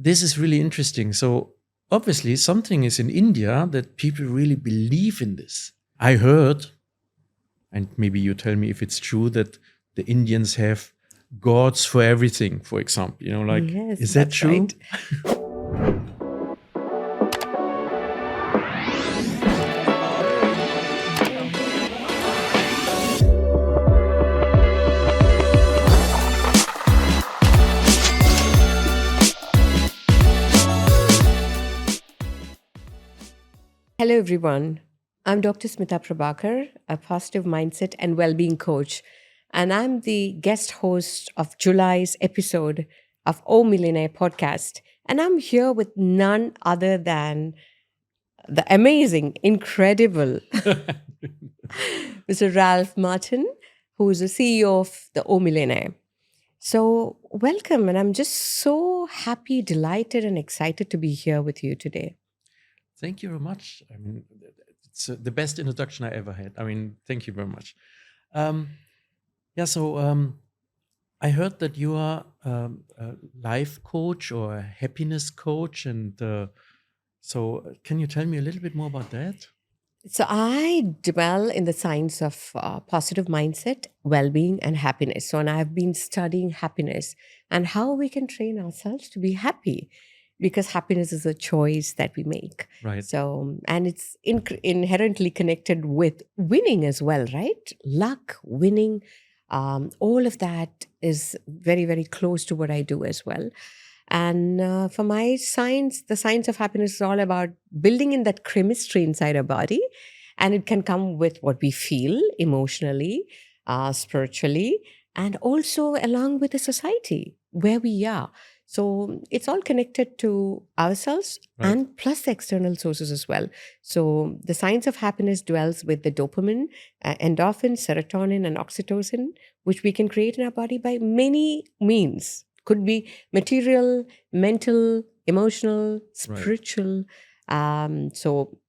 this is really interesting. So obviously something is in India that people really believe in this. I heard, and maybe you tell me if it's true, that the Indians have gods for everything, for example. Yes, Is that that's true? right. Hello, everyone. I'm Dr. Smitha Prabhakar, a positive mindset and well-being coach, and I'm the guest host of July's episode of Millionaire Podcast. And I'm here with none other than the amazing, incredible Mr. Ralph Martin, who is the CEO of the Millionaire. So, welcome, and I'm just so happy, delighted, and excited to be here with you today. Thank you very much. I mean, it's the best introduction I ever had. I mean, thank you very much. Um, so I heard that you are a life coach or a happiness coach. And so can you tell me a little bit more about that? So I dwell in the science of positive mindset, well-being, and happiness. So, and I've been studying happiness and how we can train ourselves to be happy, because happiness is a choice that we make. Right. So, and it's inherently connected with winning as well, right? Luck, winning, all of that is very, very close to what I do as well. And for my science, the science of happiness is all about building in that chemistry inside our body. And it can come with what we feel emotionally, spiritually, and also along with the society where we are. So it's all connected to ourselves Right. and plus the external sources as well. So the science of happiness dwells with the dopamine, endorphin, serotonin, and oxytocin, which we can create in our body by many means. Could be material, mental, emotional, Right. spiritual. So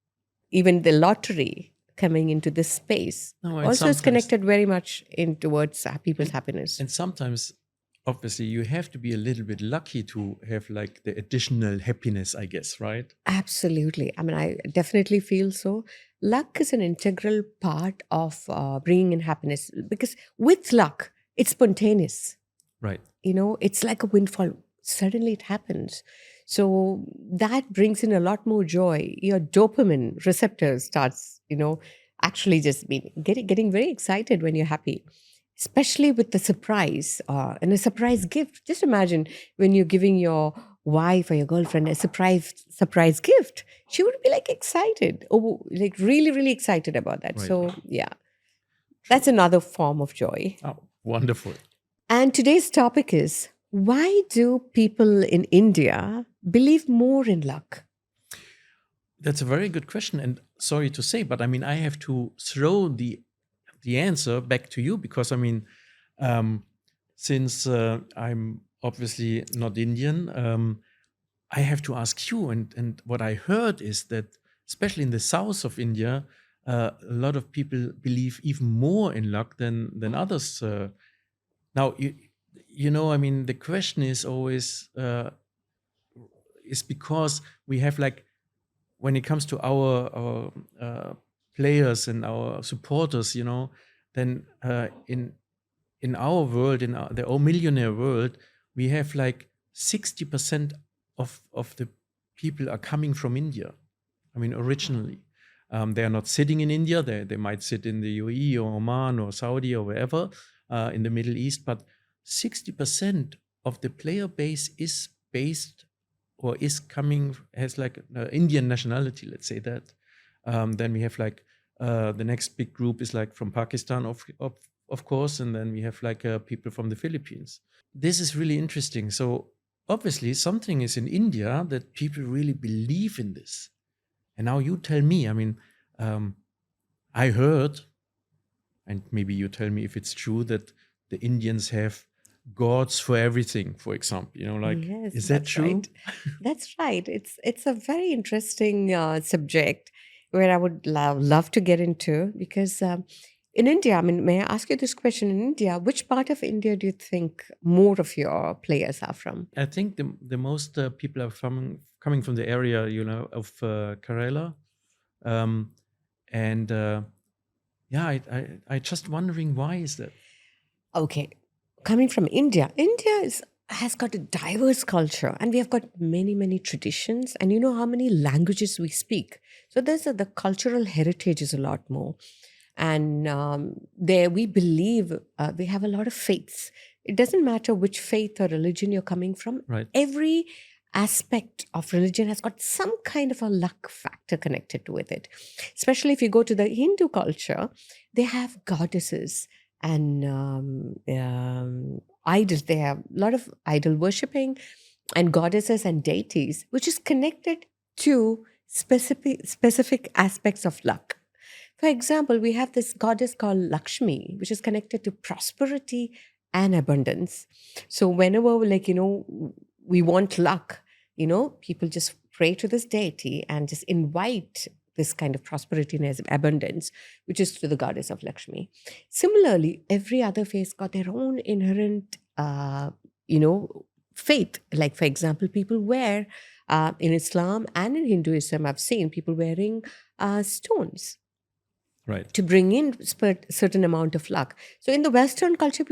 even the lottery coming into this space No, and also is sometimes, connected very much in towards people's happiness. and sometimes, obviously, you have to be a little bit lucky to have like the additional happiness, I guess, right? Absolutely. I mean, I definitely feel so. Luck is an integral part of bringing in happiness, because with luck, it's spontaneous. Right. It's like a windfall. Suddenly it happens. So that brings in a lot more joy. Your dopamine receptor starts, actually just getting very excited when you're happy, especially with the surprise and a surprise gift. Just imagine when you're giving your wife or your girlfriend a surprise gift. She would be like excited, oh, like really, really excited about that. Right. So yeah, that's another form of joy. Oh, wonderful. And today's topic is, why do people in India believe more in luck? That's a very good question, and sorry to say, but I mean, I have to throw the answer back to you, because I mean, since I'm obviously not Indian, I have to ask you. And what I heard is that, especially in the south of India, a lot of people believe even more in luck than others. Now, I mean, the question is always is because we have, like, when it comes to our players and our supporters, then in our world, in the millionaire world, we have like 60% of the people are coming from India. I mean, originally. They are not sitting in India. They might sit in the UAE or Oman or Saudi or wherever in the Middle East, but 60% of the player base is based or is coming, has like Indian nationality, let's say that. Then we have like the next big group is like from Pakistan, of course, and then we have like people from the Philippines. This is really interesting. So obviously something is in India that people really believe in this. And now you tell me, I mean, I heard, and maybe you tell me if it's true, that the Indians have gods for everything, for example. Yes, Is that that's true? right. That's right. It's a very interesting subject where I would love to get into, because In India, I mean, may I ask you this question? In India, which part of India do you think more of your players are from? I think the most people are coming from the area, of Kerala, um, and yeah, I just wondering why is that? Okay, coming from India, has got a diverse culture, and we have got many, many traditions, and you know how many languages we speak. So the cultural heritage is a lot more, and there we believe we have a lot of faiths. It doesn't matter which faith or religion you're coming from. Right. Every aspect of religion has got some kind of a luck factor connected with it. Especially if you go to the Hindu culture, they have goddesses and idols. They have a lot of idol worshipping and goddesses and deities, which is connected to specific aspects of luck. For example, we have this goddess called Lakshmi, which is connected to prosperity and abundance. So whenever, we want luck, people just pray to this deity and just invite this kind of prosperity and abundance, which is to the goddess of Lakshmi. Similarly, every other faith got their own inherent, faith. Like, for example, people wear, in Islam and in Hinduism, I've seen people wearing stones. Right. To bring in certain amount of luck. So in the Western culture,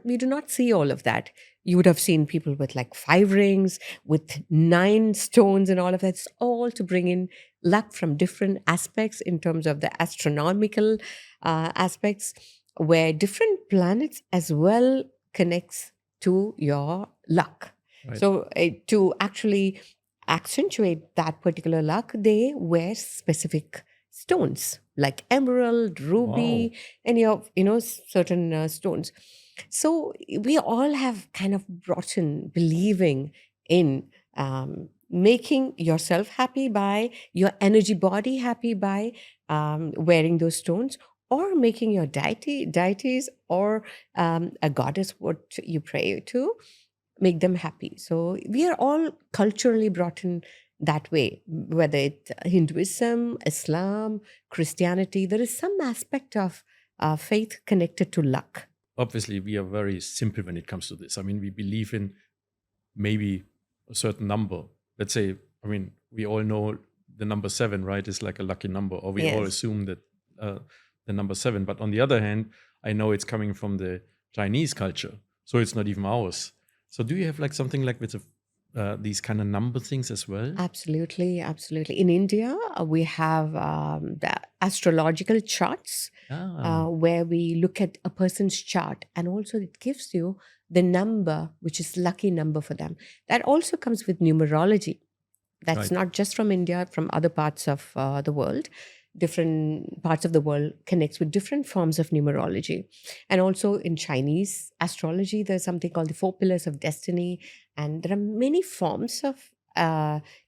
we do not see all of that. You would have seen people with like 5 rings, with 9 stones and all of that. It's all to bring in luck from different aspects in terms of the astronomical aspects, where different planets as well connects to your luck. Right. So to actually accentuate that particular luck, they wear specific stones like emerald, ruby, any of certain stones. So we all have kind of brought in believing in making yourself happy by your energy body happy by wearing those stones, or making your deities or a goddess what you pray to, make them happy. So we are all culturally brought in that way, whether it's Hinduism, Islam, Christianity. There is some aspect of faith connected to luck. Obviously, we are very simple when it comes to this. I mean, we believe in maybe a certain number. Let's say, I mean, we all know the number 7, right, is like a lucky number, or we all assume that the number 7. But on the other hand, I know it's coming from the Chinese culture, so it's not even ours. So do you have like something like with these kind of number things as well? Absolutely. In India, we have the astrological charts where we look at a person's chart, and also it gives you the number, which is lucky number for them. That also comes with numerology. That's not just from India, from other parts of the world. Different parts of the world connects with different forms of numerology. And also in Chinese astrology, there's something called the 4 pillars of destiny. And there are many forms of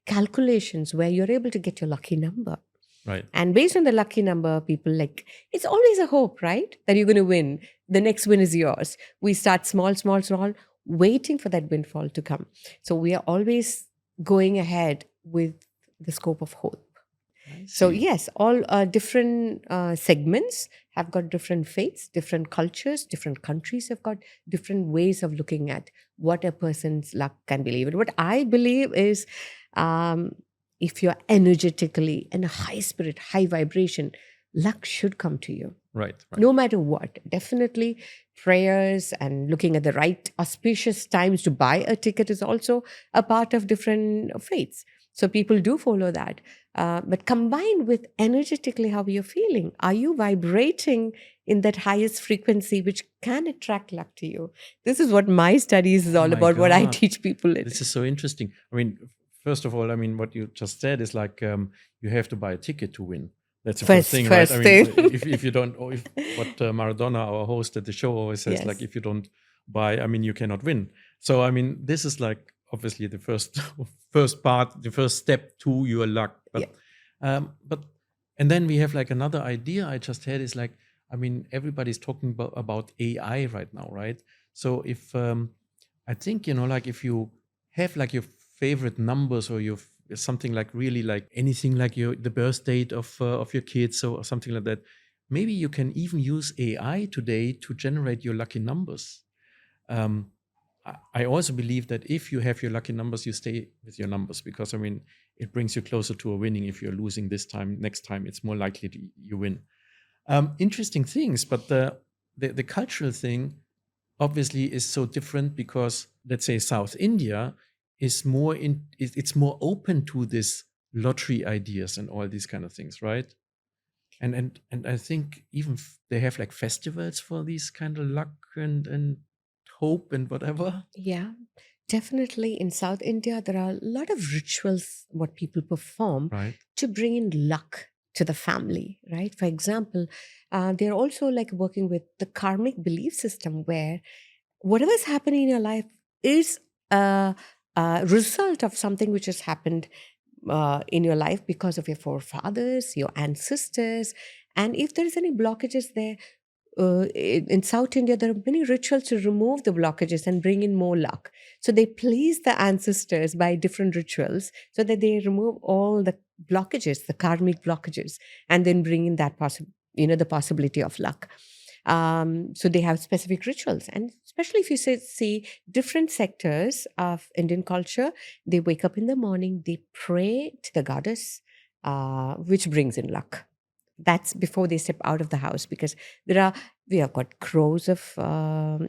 calculations where you're able to get your lucky number. Right. And based on the lucky number, people it's always a hope, right? That you're going to win. The next win is yours. We start small, waiting for that windfall to come. So we are always going ahead with the scope of hope. So yes, all different segments have got different faiths, different cultures, different countries have got different ways of looking at what a person's luck can believe. And what I believe is, if you're energetically in a high spirit, high vibration, luck should come to you. Right. No matter what. Definitely prayers and looking at the right auspicious times to buy a ticket is also a part of different faiths. So people do follow that. But combined with energetically how you're feeling, are you vibrating in that highest frequency, which can attract luck to you? This is what my studies is all about, what I teach people. This is so interesting. I mean, first of all, I mean, what you just said is like you have to buy a ticket to win. That's the first thing, right? I mean, if you don't, or what Maradona, our host at the show, always says, like, if you don't buy, I mean, you cannot win. So, I mean, this is like obviously the first part, the first step to your luck. But, and then we have like another idea I just had is like, I mean, everybody's talking about AI right now, right? So if I think, like if you have like your favorite numbers or your something like really like anything like the birth date of your kids or something like that, maybe you can even use AI today to generate your lucky numbers. I also believe that if you have your lucky numbers, you stay with your numbers, because I mean, it brings you closer to a winning. If you're losing this time, next time it's more likely you win. Interesting things, but the cultural thing obviously is so different, because let's say South India is more it's more open to this lottery ideas and all these kind of things, right? And I think even they have like festivals for these kind of luck and hope and whatever. Yeah, definitely. In South India, there are a lot of rituals what people perform Right. to bring in luck to the family, right? For example, they're also like working with the karmic belief system where whatever's happening in your life is a result of something which has happened in your life because of your forefathers, your ancestors. And if there's any blockages there, in South India, there are many rituals to remove the blockages and bring in more luck. So they please the ancestors by different rituals so that they remove all the blockages, the karmic blockages, and then bring in that the possibility of luck. So they have specific rituals, and especially if you see different sectors of Indian culture, they wake up in the morning, they pray to the goddess, which brings in luck. That's before they step out of the house, because we have got crows of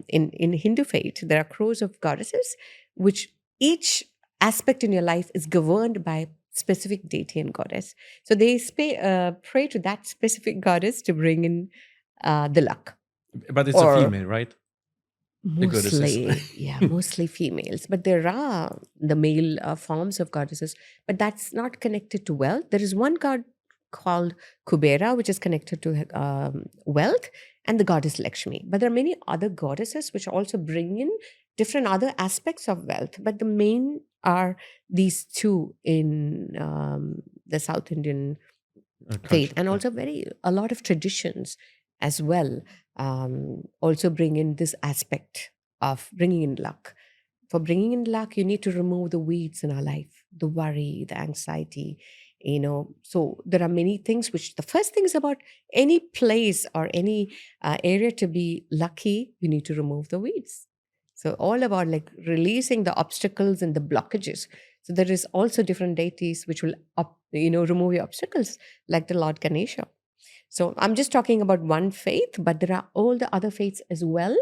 in Hindu faith, there are crows of goddesses, which each aspect in your life is governed by specific deity and goddess. So they pray to that specific goddess to bring in the luck. But it's a Or female, right? The goddesses. mostly, yeah, mostly females. But there are the male forms of goddesses, but that's not connected to wealth. There is one god called Kubera, which is connected to wealth, and the goddess Lakshmi. But there are many other goddesses which also bring in different other aspects of wealth. But the main are these two in the South Indian faith, Culture. and Yeah. also a lot of traditions as well also bring in this aspect of bringing in luck. For bringing in luck, you need to remove the weeds in our life, the worry, the anxiety, so there are many things. Which the first thing is about any place or any area to be lucky, you need to remove the weeds. So all about like releasing the obstacles and the blockages. So there is also different deities which will remove your obstacles, like the Lord Ganesha. So I'm just talking about one faith, but there are all the other faiths as well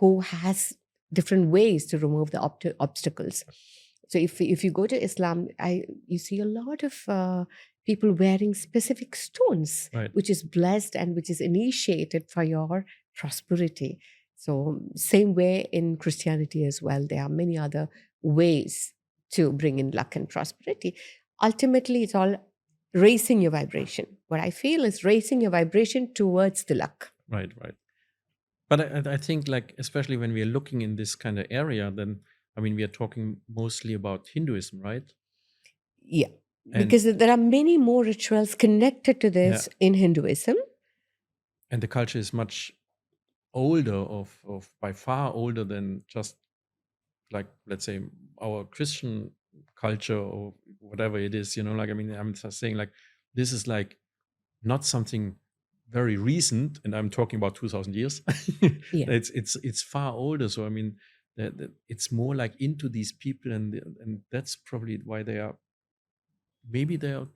who has different ways to remove the obstacles. So if you go to Islam, you see a lot of people wearing specific stones, Right. which is blessed and which is initiated for your prosperity. So same way in Christianity as well. There are many other ways to bring in luck and prosperity. Ultimately, it's all raising your vibration. What I feel is raising your vibration towards the luck. Right. But I think, like, especially when we are looking in this kind of area, then I mean, we are talking mostly about Hinduism, right? Yeah. And Because there are many more rituals connected to this in Hinduism. and the culture is much older, of by far older than just, like, let's say, our Christian culture or whatever it is. Like, I mean, I'm just saying, like, this is like not something very recent, and I'm talking about 2000 years. Yeah. It's far older. So I mean, that it's more like into these people, and that's probably why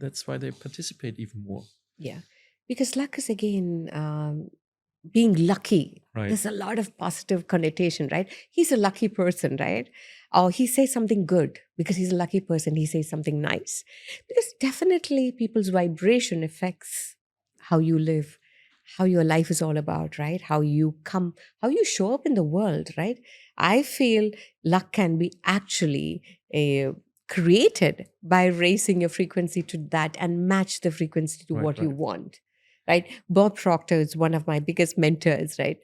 that's why they participate even more. Yeah. Because luck is again being lucky. Right. There's a lot of positive connotation, right? He's a lucky person, right? Or he says something good because he's a lucky person. He says something nice. Because definitely people's vibration affects how you live, how your life is all about, right? How you show up in the world, right? I feel luck can be actually created by raising your frequency to that and match the frequency to what you want, right? Bob Proctor is one of my biggest mentors, right,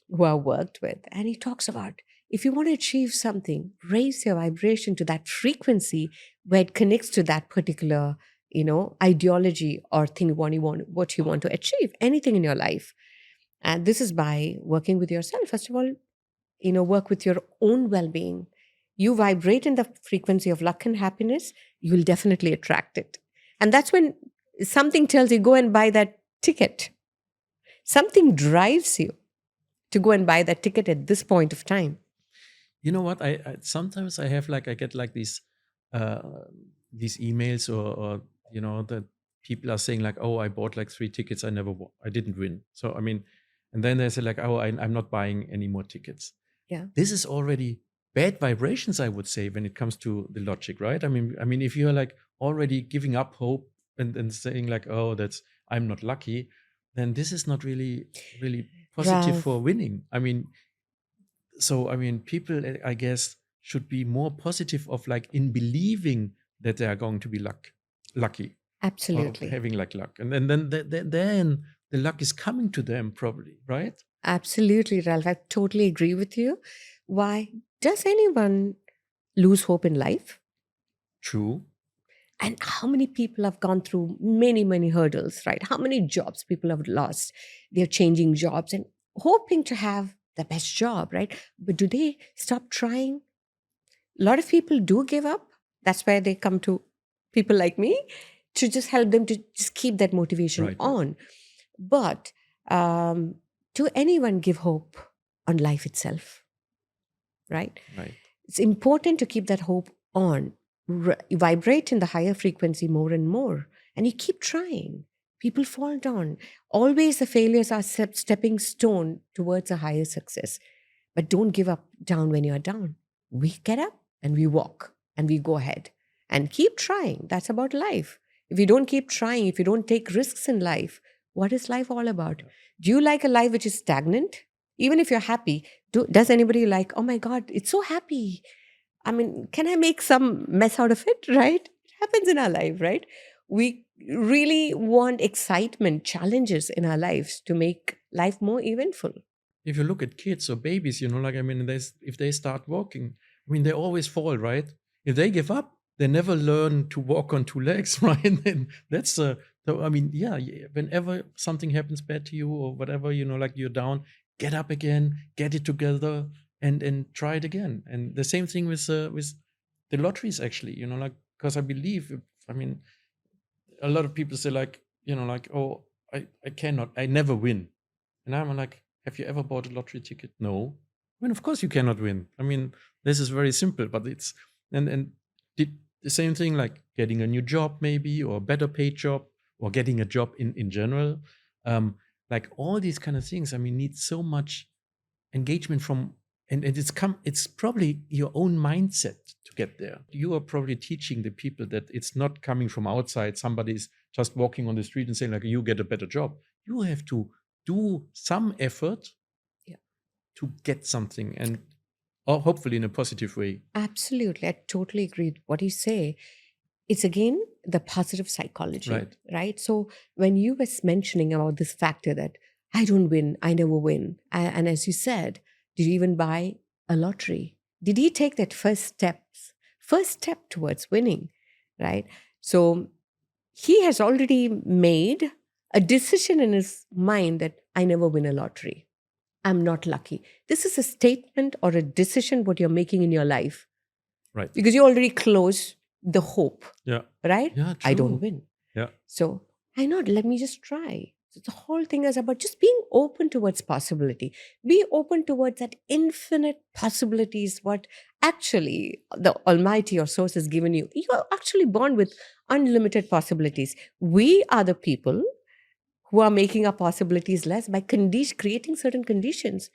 who I worked with. And he talks about, if you want to achieve something, raise your vibration to that frequency where it connects to that particular, ideology or thing what you want to achieve, anything in your life. And this is by working with yourself. First of all, work with your own well-being. You vibrate in the frequency of luck and happiness, you will definitely attract it. And that's when something tells you, go and buy that ticket. Something drives you to go and buy that ticket at this point of time. You know what? I sometimes I have like I get like uh, these emails or that people are saying like, oh, I bought like 3 tickets, I didn't win. So I mean, and then they say like, oh, I'm not buying any more tickets. Yeah. This is already bad vibrations, I would say, when it comes to the logic, right? I mean, if you're like already giving up hope and saying like, oh, I'm not lucky, then this is not really positive Ralph, for winning. I mean, people, I guess, should be more positive of like in believing that they are going to be lucky, or absolutely. having like luck, and then the luck is coming to them, probably, right? Absolutely, Ralph. I totally agree with you. Why does anyone lose hope in life? True. And how many people have gone through many, many hurdles, right? How many jobs people have lost? They're changing jobs and hoping to have the best job, right? But do they stop trying? A lot of people do give up. That's why they come to people like me to just help them to just keep that motivation Right. on. But do anyone give hope on life itself, right? Right. It's important to keep that hope on, vibrate in the higher frequency more and more, and you keep trying. People fall down. Always the failures are stepping stone towards a higher success. But don't give up down when you're down. We get up and we walk and we go ahead and keep trying. That's about life. If you don't keep trying, if you don't take risks in life, what is life all about? Do you like a life which is stagnant? Even if you're happy, does anybody like, oh my God, it's so happy? I mean, can I make some mess out of it, right? It happens in our life, right? We really want excitement, challenges in our lives to make life more eventful. If you look at kids or babies, if they start walking, they always fall, right? If they give up, they never learn to walk on 2 legs, right? And that's so yeah, whenever something happens bad to you or whatever, like you're down, get up again, get it together, and try it again. And the same thing with the lotteries, actually, like, because I believe, a lot of people say like, like, oh, I never win. And I'm like, have you ever bought a lottery ticket? No. Of course you cannot win. This is very simple, but and did the same thing, like getting a new job maybe, or a better paid job, or getting a job in general. Like all these kind of things, need so much engagement from, and it's probably your own mindset to get there. You are probably teaching the people that it's not coming from outside. Somebody's just walking on the street and saying like, you get a better job. You have to do some effort, Yeah. to get something, and or hopefully in a positive way. Absolutely. I totally agree with what you say. It's again the positive psychology, Right. right? So when you was mentioning about this factor that I don't win, I never win. And as you said, did you even buy a lottery? Did he take that first step towards winning, right? So he has already made a decision in his mind that I never win a lottery. I'm not lucky. This is a statement or a decision what you're making in your life. Right. Because you already close the hope. Yeah. Right? Yeah. I don't True. win. Yeah. So why not? Let me just try. So the whole thing is about just being open towards possibility. Be open towards that infinite possibilities, what actually the Almighty or Source has given you. You are actually born with unlimited possibilities. We are the people who are making our possibilities less by creating certain conditions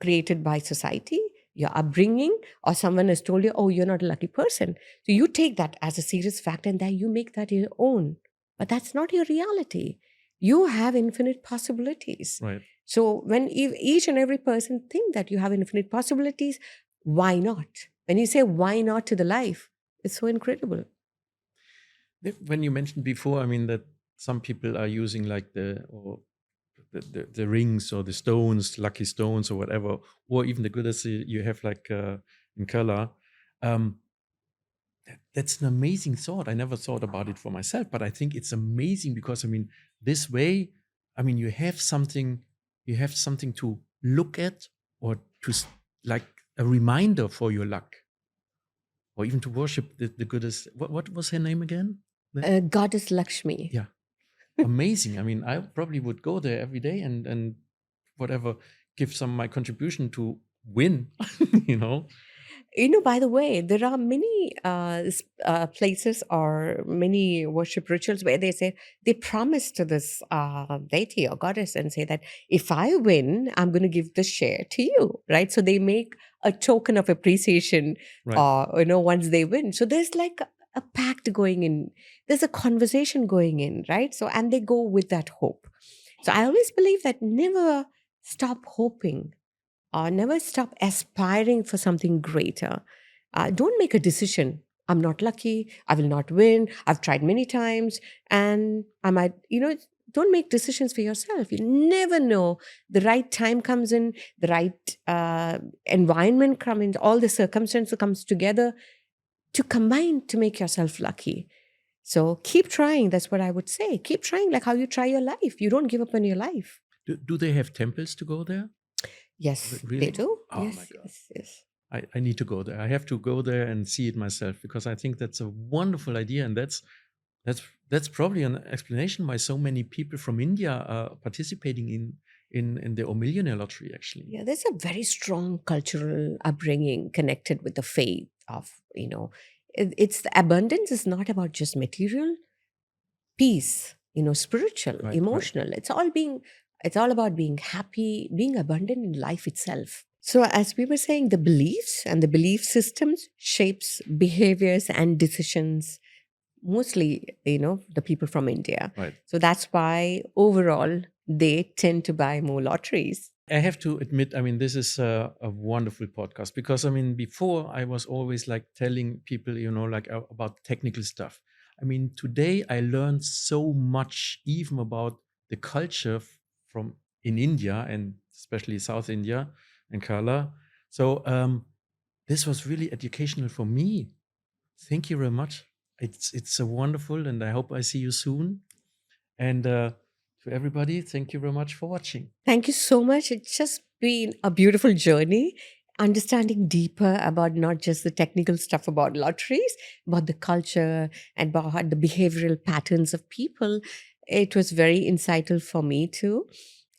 created by society, your upbringing, or someone has told you, oh, you're not a lucky person. So you take that as a serious fact and then you make that your own. But that's not your reality. You have infinite possibilities. Right. So when each and every person think that you have infinite possibilities, why not? When you say why not to the life, it's so incredible. When you mentioned before, that some people are using like the rings or the stones, lucky stones or whatever, or even the goodness you have like in color. That's an amazing thought. I never thought about it for myself, but I think it's amazing because this way, you have something to look at, or to like a reminder for your luck, or even to worship the goddess. What was her name again? Goddess Lakshmi. Yeah. amazing. I mean, I probably would go there every day and whatever, give some my contribution to win, you know. By the way, there are many places or many worship rituals where they promise to this deity or goddess and say that if I win, I'm going to give the share to you, right? So they make a token of appreciation, Right. once they win. So there's like a pact going in, there's a conversation going in, right? So, and they go with that hope. So I always believe that never stop hoping or never stop aspiring for something greater. Don't make a decision. I'm not lucky. I will not win. I've tried many times and I might, don't make decisions for yourself. You never know. The right time comes in, the right environment comes in, all the circumstances comes together to combine to make yourself lucky. So keep trying. That's what I would say. Keep trying like how you try your life. You don't give up on your life. Do they have temples to go there? Yes, Really? they do. Oh yes, my God. yes. I need to go there. I have to go there and see it myself because I think that's a wonderful idea, and that's probably an explanation why so many people from India are participating in the Millionaire lottery. Actually, Yeah, there's a very strong cultural upbringing connected with the faith of, it's the abundance is not about just material, peace, spiritual, Right. emotional. It's all about being happy, being abundant in life itself. So as we were saying, the beliefs and the belief systems shapes behaviors and decisions, mostly, the people from India. Right. So that's why overall they tend to buy more lotteries. I have to admit, I mean, this is a wonderful podcast because, I mean, before I was always like telling people, like about technical stuff. I mean, today I learned so much even about the culture from in India and especially South India and Kerala. So this was really educational for me. Thank you very much. It's a wonderful, and I hope I see you soon. And to everybody, thank you very much for watching. Thank you so much. It's just been a beautiful journey, understanding deeper about not just the technical stuff about lotteries, but the culture and about the behavioral patterns of people. It was very insightful for me too.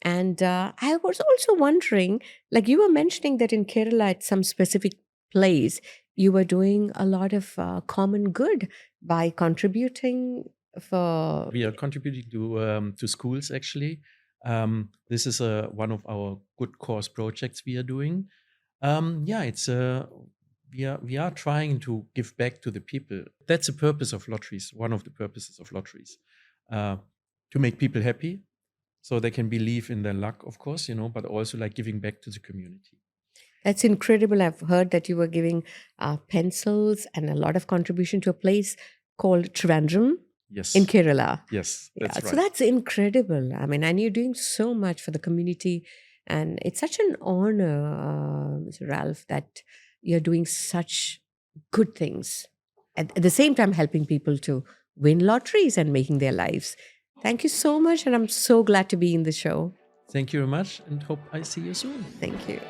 And I was also wondering, like you were mentioning that in Kerala, at some specific place, you were doing a lot of common good by contributing for. We are contributing to schools actually. This is one of our good cause projects we are doing. Yeah, it's we are trying to give back to the people. That's the purpose of lotteries. One of the purposes of lotteries, to make people happy, so they can believe in their luck, of course, but also like giving back to the community. That's incredible. I've heard that you were giving pencils and a lot of contribution to a place called Trivandrum. Yes. In Kerala. Yes, that's right. So that's incredible. I mean, and you're doing so much for the community. And it's such an honor, Mr. Ralph, that you're doing such good things. At the same time, helping people to win lotteries and making their lives. Thank you so much. And I'm so glad to be in the show. Thank you very much and hope I see you soon. Thank you.